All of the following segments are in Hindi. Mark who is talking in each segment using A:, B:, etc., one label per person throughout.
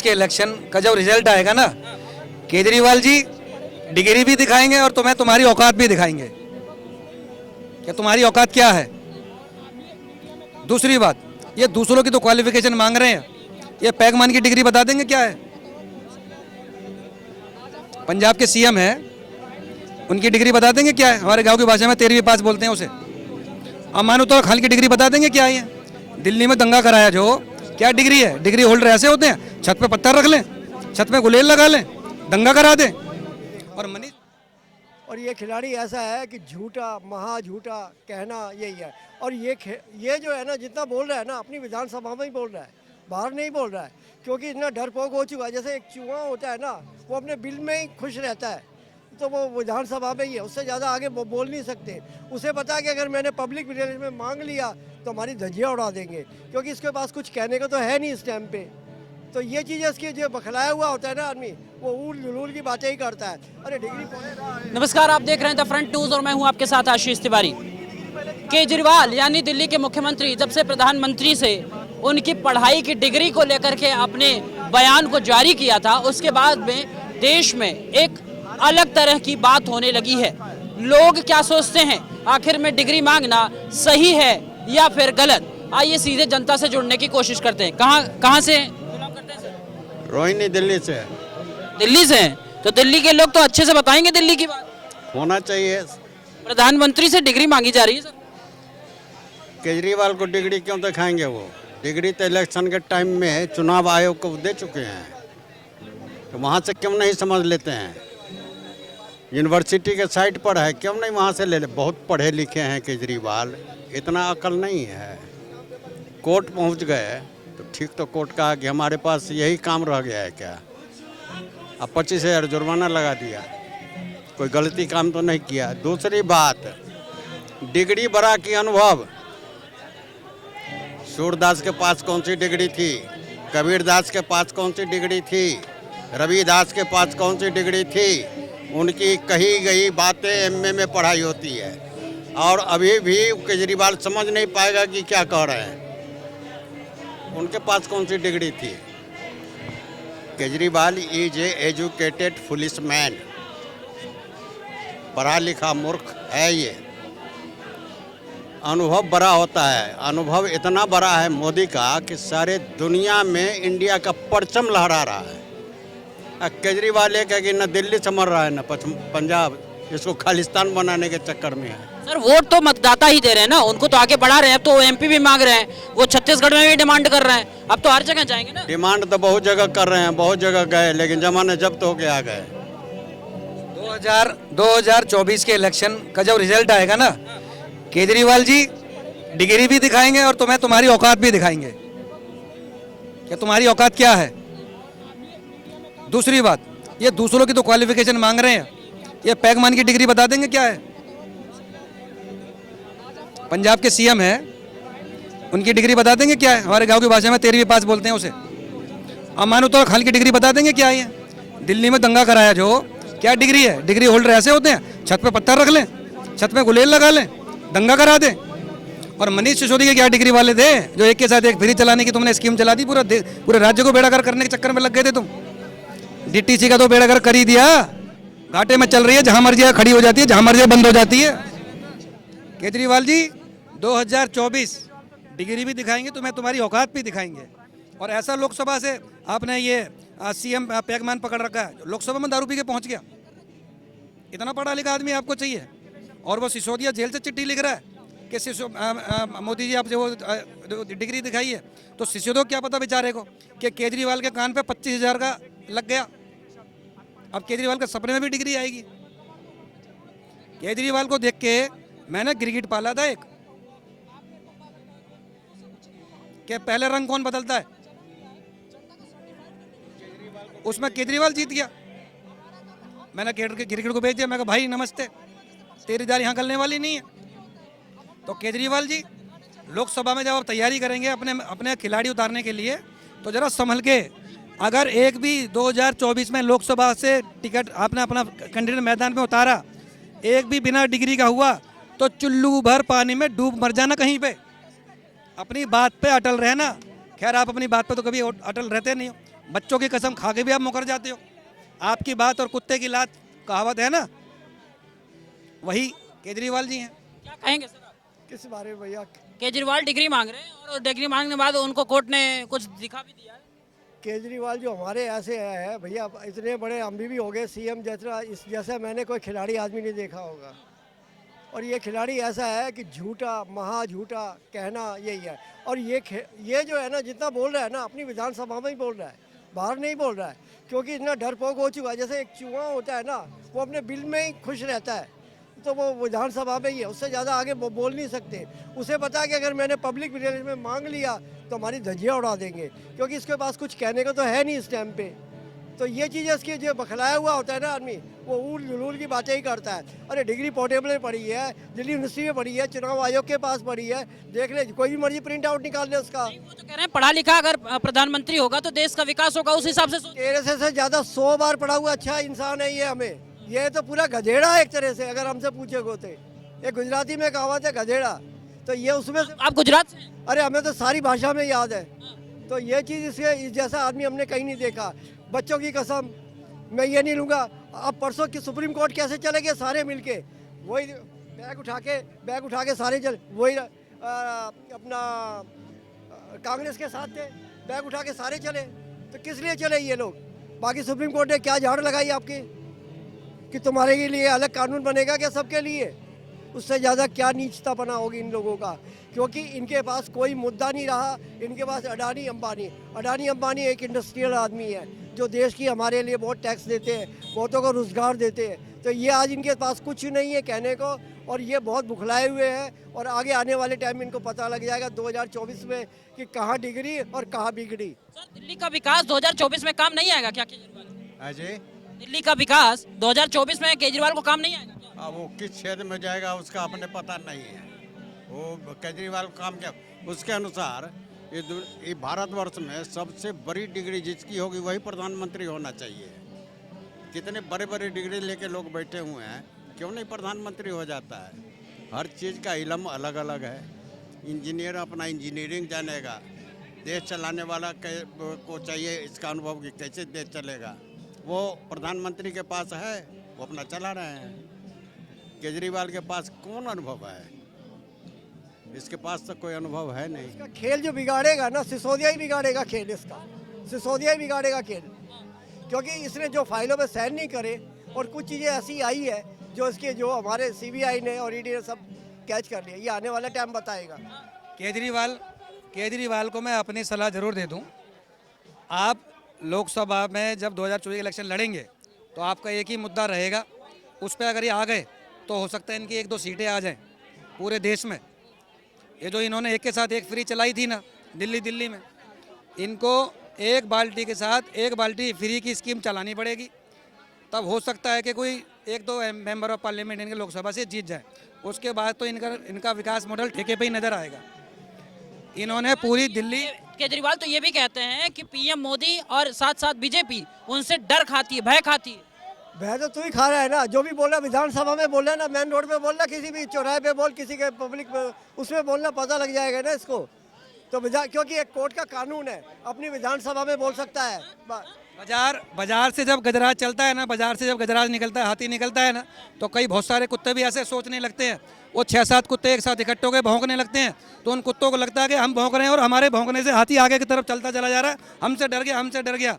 A: के इलेक्शन का जब रिजल्ट आएगा ना, केजरीवाल जी डिग्री भी दिखाएंगे और तुम्हें तुम्हारी औकात भी दिखाएंगे कि तुम्हारी औकात क्या है। दूसरी बात, ये दूसरों की तो क्वालिफिकेशन मांग रहे हैं, ये पैगमान की डिग्री बता देंगे क्या है। पंजाब के सीएम है, उनकी डिग्री बता देंगे क्या है। हमारे गांव की भाषा में 13वीं पास बोलते हैं उसे। अमानु तो खान की डिग्री बता देंगे क्या है। दिल्ली में दंगा कराया जो, क्या डिग्री है। डिग्री होल्डर ऐसे होते हैं, छत पे पत्थर रख लें, छत पे गुलेल लगा लें, दंगा करा दें। और मनीष,
B: और ये खिलाड़ी ऐसा है कि झूठा महा झूठा कहना यही है। और ये जो है ना, जितना बोल रहा है ना, अपनी विधानसभा में ही बोल रहा है, बाहर नहीं बोल रहा है, क्योंकि इतना डरपोक हो चुका है। जैसे एक चूहा होता है ना, वो अपने बिल में ही खुश रहता है, तो वो विधानसभा में ही है, उससे ज़्यादा आगे वो बोल नहीं सकते। उसे पता है कि अगर मैंने पब्लिक रिलेशन में मांग लिया तो हमारी धज्जियाँ उड़ा देंगे, क्योंकि इसके पास कुछ कहने का तो है नहीं इस टाइम पे। तो ये चीज़ इसकी जो बखलाया हुआ होता है ना आदमी, वो ऊल जुलूल की बातें ही करता है। अरे डिग्री।
C: नमस्कार, आप देख रहे हैं द फ्रंट न्यूज और मैं हूं आपके साथ आशीष तिवारी। केजरीवाल यानी दिल्ली के मुख्यमंत्री जब से प्रधानमंत्री से उनकी पढ़ाई की डिग्री को लेकर के अपने बयान को जारी किया था, उसके बाद में देश में एक अलग तरह की बात होने लगी है। लोग क्या सोचते हैं, आखिर में डिग्री मांगना सही है या फिर गलत? आइए सीधे जनता से जुड़ने की कोशिश करते हैं। कहाँ से
D: रोहिणी दिल्ली से।
C: दिल्ली से हैं, तो दिल्ली के लोग तो अच्छे से बताएंगे दिल्ली की बात।
D: होना चाहिए।
C: प्रधानमंत्री से डिग्री मांगी जा रही है सर।
D: केजरीवाल को डिग्री क्यों दिखाएंगे? वो डिग्री तो इलेक्शन के टाइम में चुनाव आयोग को दे चुके हैं, तो वहाँ से क्यों नहीं समझ लेते हैं? यूनिवर्सिटी के साइट पर है, क्यों नहीं वहाँ से ले ले? बहुत पढ़े लिखे हैं केजरीवाल, इतना अकल नहीं है। कोर्ट पहुँच गए तो ठीक, तो कोर्ट कहा कि हमारे पास यही काम रह गया है क्या? अब 25,000 जुर्माना लगा दिया, कोई गलती काम तो नहीं किया। दूसरी बात, डिग्री बड़ा की अनुभव। सूरदास के पास कौन सी डिग्री थी? कबीरदास के पास कौन सी डिग्री थी? रविदास के पास कौन सी डिग्री थी? उनकी कही गई बातें एमए में पढ़ाई होती है, और अभी भी केजरीवाल समझ नहीं पाएगा कि क्या कह रहे हैं। उनके पास कौन सी डिग्री थी? Kejriwal is a educated foolish man, पढ़ा लिखा मूर्ख है ये। अनुभव बड़ा होता है, अनुभव इतना बड़ा है मोदी का कि सारे दुनिया में इंडिया का परचम लहरा रहा है। केजरीवाल एक है कि न दिल्ली से मर रहा है न पंजाब, इसको खालिस्तान बनाने के चक्कर में है।
C: सर वोट तो मतदाता ही दे रहे हैं ना, उनको तो आगे बढ़ा रहे हैं। अब तो एमपी भी मांग रहे हैं, वो छत्तीसगढ़ में भी डिमांड कर रहे हैं, अब तो हर जगह जाएंगे ना।
D: डिमांड तो बहुत जगह कर रहे हैं, बहुत जगह गए, लेकिन जमाने जब्त होके आ गए।
A: 2024 के इलेक्शन का जब रिजल्ट आएगा ना, केजरीवाल जी डिग्री भी दिखाएंगे और तुम्हें तुम्हारी औकात भी दिखाएंगे कि तुम्हारी औकात क्या है। दूसरी बात, ये दूसरों की तो क्वालिफिकेशन मांग रहे हैं, ये पैगमान की डिग्री बता देंगे क्या है। पंजाब के सीएम है, उनकी डिग्री बता देंगे क्या है। हमारे गांव की भाषा में 13वीं पास बोलते हैं उसे। अमानु तो खान की डिग्री बता देंगे क्या है। दिल्ली में दंगा कराया जो, क्या डिग्री है। डिग्री होल्डर ऐसे होते हैं, छत पे पत्थर रख लें, छत पे गुलेल लगा लें, दंगा करा दें। और मनीष सिसोदिया क्या डिग्री वाले थे जो एक के साथ एक फ्री चलाने की तुमने स्कीम चला दी, पूरे राज्य को बेड़ागर करने के चक्कर में लग गए थे तुम। डीटीसी का तो बेड़ागर कर ही दिया, घाटे में चल रही है, जहां मर्जी खड़ी हो जाती है, जहां मर्जी बंद हो जाती है। केजरीवाल जी 2024 डिग्री भी दिखाएंगे, तुम्हें तुम्हारी औकात भी दिखाएंगे। और ऐसा लोकसभा से आपने ये सीएम पैगमान पकड़ रखा है, लोकसभा में दारू पी के पहुंच गया। इतना पढ़ा लिखा आदमी आपको चाहिए। और वो सिसोदिया जेल से चिट्ठी लिख रहा है कि मोदी जी आपसे वो डिग्री दिखाई है, तो सिसोदिया को क्या पता बेचारे को कि केजरीवाल के कान पे 25,000 का लग गया। अब केजरीवाल के सपने में भी डिग्री आएगी। केजरीवाल को देख के मैंने गिरगिट पाला था एक, कि पहले रंग कौन बदलता है, उसमें केजरीवाल जीत गया। मैंने गिरगिट को भेज दिया, मैं कहा भाई नमस्ते, तेरी दाल यहाँ गलने वाली नहीं है। तो केजरीवाल जी लोकसभा में जब आप तैयारी करेंगे अपने खिलाड़ी उतारने के लिए, तो जरा संभल के। अगर एक भी 2024 में लोकसभा से टिकट आपने अपना कैंडिडेट मैदान में उतारा, एक भी बिना डिग्री का हुआ, तो चुल्लू भर पानी में डूब मर जाना कहीं पे। अपनी बात पे अटल रहना। खैर आप अपनी बात पे तो कभी अटल रहते नहीं हो, बच्चों की कसम खा के भी आप मुकर जाते हो। आपकी बात और कुत्ते की लात कहावत है ना, वही केजरीवाल जी हैं।
C: क्या कहेंगे सर आप?
B: किस बारे में भैया?
C: केजरीवाल डिग्री मांग रहे हैं और डिग्री मांगने के बाद उनको कोर्ट ने कुछ दिखा भी दिया है।
B: केजरीवाल जो हमारे ऐसे है भैया, इतने बड़े हम भी हो गए सीएम जैसा, इस जैसा मैंने कोई खिलाड़ी आदमी नहीं देखा होगा। और ये खिलाड़ी ऐसा है कि झूठा महा झूठा कहना यही है। और ये जो है ना, जितना बोल रहा है ना, अपनी विधानसभा में ही बोल रहा है, बाहर नहीं बोल रहा है, क्योंकि इतना डरपोक हो चुका है। जैसे एक चूहा होता है ना, वो अपने बिल में ही खुश रहता है, तो वो विधानसभा में ही है, उससे ज़्यादा आगे वो बोल नहीं सकते। उसे पता है कि अगर मैंने पब्लिक रिलेशन में मांग लिया तो हमारी धज्जियाँ उड़ा देंगे, क्योंकि इसके पास कुछ कहने को तो है नहीं इस टाइम पे। तो ये चीज़ इसकी जो बखलाया हुआ होता है ना आदमी, वो ऊल जुलूल की बातें ही करता है। अरे डिग्री पोर्टेबल में पढ़ी है, दिल्ली यूनिवर्सिटी में पढ़ी है, चुनाव आयोग के पास पढ़ी है, देख ले, कोई भी मर्जी प्रिंट आउट निकाल ले उसका।
C: वो तो कह रहे हैं पढ़ा लिखा अगर प्रधानमंत्री होगा तो देश का विकास होगा, उस हिसाब से
B: तेरे से ज़्यादा 100 बार पढ़ा हुआ अच्छा इंसान है ये हमें। ये तो पूरा गधेड़ा है एक तरह से, अगर हमसे पूछेगो तो। ये गुजराती में कहावत है गधेड़ा, तो ये उसमें से।
C: आप गुजरात से हैं?
B: अरे हमें तो सारी भाषा में याद है। तो ये चीज़ इसके इस जैसा आदमी हमने कहीं नहीं देखा। बच्चों की कसम मैं ये नहीं लूँगा। अब परसों की सुप्रीम कोर्ट कैसे चले गए सारे मिलके, वही बैग उठा के सारे वही अपना कांग्रेस के साथ थे, बैग उठा के सारे चले। तो किस लिए चले ये लोग? बाकी सुप्रीम कोर्ट ने क्या झाड़ लगाई आपकी कि तुम्हारे के लिए अलग कानून बनेगा क्या सबके लिए? उससे ज़्यादा क्या नीचता बना होगी इन लोगों का, क्योंकि इनके पास कोई मुद्दा नहीं रहा। इनके पास अडानी अंबानी एक इंडस्ट्रियल आदमी है जो देश की हमारे लिए बहुत टैक्स देते हैं, बहुतों को रोज़गार देते हैं। तो ये आज इनके पास कुछ नहीं है कहने को, और ये बहुत बुखलाए हुए हैं। और आगे आने वाले टाइम में इनको पता लग जाएगा 2024 में कि कहाँ डिगरी और कहाँ बिगड़ी।
C: सर दिल्ली का विकास 2024 में काम नहीं आएगा क्या केजरीवाल?
D: अजय,
C: दिल्ली का विकास 2024 में केजरीवाल को काम नहीं आएगा क्या?
D: अब वो किस क्षेत्र में जाएगा उसका अपने पता नहीं है। वो केजरीवाल का काम क्या, उसके अनुसार ये भारतवर्ष में सबसे बड़ी डिग्री जिसकी होगी वही प्रधानमंत्री होना चाहिए। कितने बड़े बड़े डिग्री लेके लोग बैठे हुए हैं, क्यों नहीं प्रधानमंत्री हो जाता है? हर चीज़ का इल्म अलग अलग है। इंजीनियर अपना इंजीनियरिंग जानेगा, देश चलाने वाला को चाहिए इसका अनुभव कि कैसे देश चलेगा। वो प्रधानमंत्री के पास है, वो अपना चला रहे हैं। केजरीवाल के पास कौन अनुभव है? इसके पास तो कोई अनुभव है नहीं।
B: इसका खेल जो बिगाड़ेगा ना, सिसोदिया ही बिगाड़ेगा खेल इसका, सिसोदिया ही बिगाड़ेगा खेल, क्योंकि इसने जो फाइलों में साइन नहीं करे और कुछ चीज़ें ऐसी आई है जो इसके जो हमारे सीबीआई ने और ईडी ने सब कैच कर लिया। ये आने वाला टाइम बताएगा।
A: केजरीवाल को मैं अपनी सलाह जरूर दे दूं। आप लोकसभा में जब 2024 इलेक्शन लड़ेंगे तो आपका एक ही मुद्दा रहेगा, उस पर अगर ये आ गए तो हो सकता है इनकी 1-2 सीटें आ जाएं पूरे देश में। ये जो इन्होंने एक के साथ एक फ्री चलाई थी ना दिल्ली में, इनको एक बाल्टी के साथ एक बाल्टी फ्री की स्कीम चलानी पड़ेगी, तब हो सकता है कि कोई 1-2 मेंबर ऑफ पार्लियामेंट इनके लोकसभा से जीत जाए। उसके बाद तो इनका विकास मॉडल ठेके पे ही नज़र आएगा। इन्होंने पूरी दिल्ली,
C: केजरीवाल तो ये भी कहते हैं कि पीएम मोदी और साथ साथ बीजेपी उनसे डर खाती है, भय खाती है।
B: भय तो तू ही खा रहा है ना, जो भी बोल रहा है विधानसभा में बोल रहा है ना, मेन रोड पे बोल रहा, किसी भी चौराहे पे बोल, किसी के पब्लिक में उसमें बोलना, पता लग जाएगा ना इसको। तो क्योंकि एक कोर्ट का कानून है, अपनी विधानसभा में बोल सकता है।
A: बाजार से जब गजराज चलता है ना, बाजार से जब गजराज निकलता है, हाथी निकलता है ना, तो कई बहुत सारे कुत्ते भी ऐसे सोचने लगते हैं। वो 6-7 कुत्ते एक साथ इकट्ठे होकर भौंकने लगते हैं, तो उन कुत्तों को लगता है कि हम भौंक रहे हैं और हमारे भौंकने से हाथी आगे की तरफ चलता चला जा रहा है, हमसे डर गया।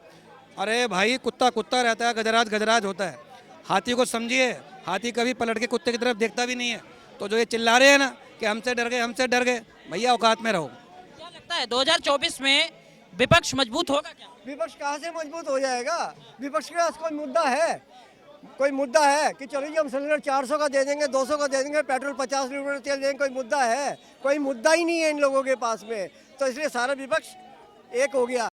A: अरे भाई, कुत्ता रहता है, गजराज होता है। हाथी को समझिए, हाथी कभी पलट के कुत्ते की तरफ देखता भी नहीं है। तो जो ये चिल्ला रहे हैं ना कि हमसे डर गए, भैया औकात में रहो।
C: क्या लगता है 2024 में विपक्ष मजबूत होगा क्या?
B: विपक्ष कहाँ से मजबूत हो जाएगा? विपक्ष के पास कोई मुद्दा है कि चलो जी हम सिलेंडर 400 का दे देंगे, 200 का दे देंगे, पेट्रोल 50 लीटर तेल देंगे, कोई मुद्दा है? कोई मुद्दा ही नहीं है इन लोगों के पास में। तो इसलिए सारा विपक्ष एक हो गया।